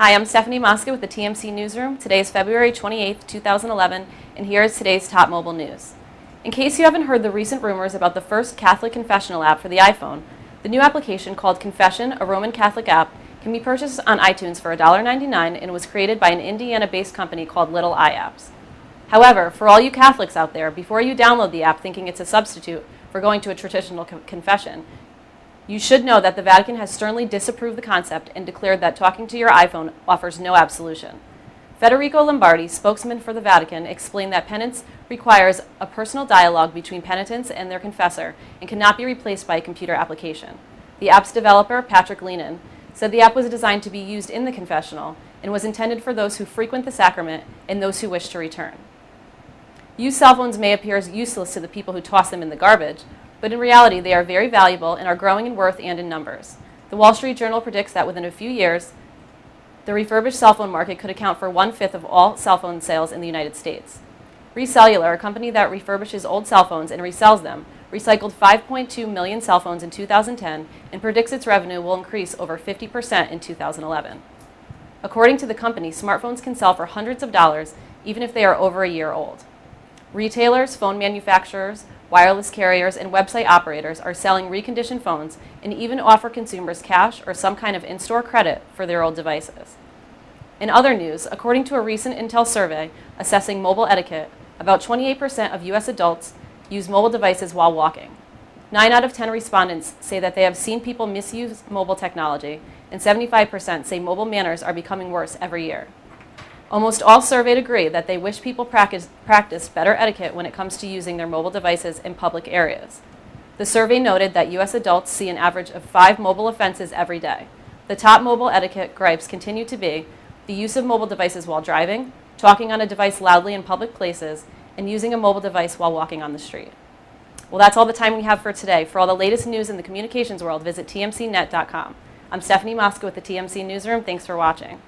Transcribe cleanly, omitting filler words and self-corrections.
Hi, I'm Stephanie Mosca with the TMC Newsroom. Today is February 28, 2011, and here is today's top mobile news. In case you haven't heard the recent rumors about the first Catholic confessional app for the iPhone, the new application called Confession, a Roman Catholic app, can be purchased on iTunes for $1.99 and was created by an Indiana-based company called Little iApps. However, for all you Catholics out there, before you download the app thinking it's a substitute for going to a traditional confession, you should know that the Vatican has sternly disapproved the concept and declared that talking to your iPhone offers no absolution. Federico Lombardi, spokesman for the Vatican, explained that penance requires a personal dialogue between penitents and their confessor and cannot be replaced by a computer application. The app's developer, Patrick Leanan, said the app was designed to be used in the confessional and was intended for those who frequent the sacrament and those who wish to return. Used cell phones may appear as useless to the people who toss them in the garbage, but in reality they are very valuable and are growing in worth and in numbers. The Wall Street Journal predicts that within a few years, the refurbished cell phone market could account for 1/5 of all cell phone sales in the United States. Recellular, a company that refurbishes old cell phones and resells them, recycled 5.2 million cell phones in 2010 and predicts its revenue will increase over 50% in 2011. According to the company, smartphones can sell for hundreds of dollars even if they are over a year old. Retailers, phone manufacturers, wireless carriers, and website operators are selling reconditioned phones and even offer consumers cash or some kind of in-store credit for their old devices. In other news, according to a recent Intel survey assessing mobile etiquette, about 28% of U.S. adults use mobile devices while walking. 9 out of 10 respondents say that they have seen people misuse mobile technology, and 75% say mobile manners are becoming worse every year. Almost all surveyed agree that they wish people practiced better etiquette when it comes to using their mobile devices in public areas. The survey noted that U.S. adults see an average of 5 mobile offenses every day. The top mobile etiquette gripes continue to be the use of mobile devices while driving, talking on a device loudly in public places, and using a mobile device while walking on the street. Well, that's all the time we have for today. For all the latest news in the communications world, visit tmcnet.com. I'm Stephanie Mosca with the TMC Newsroom. Thanks for watching.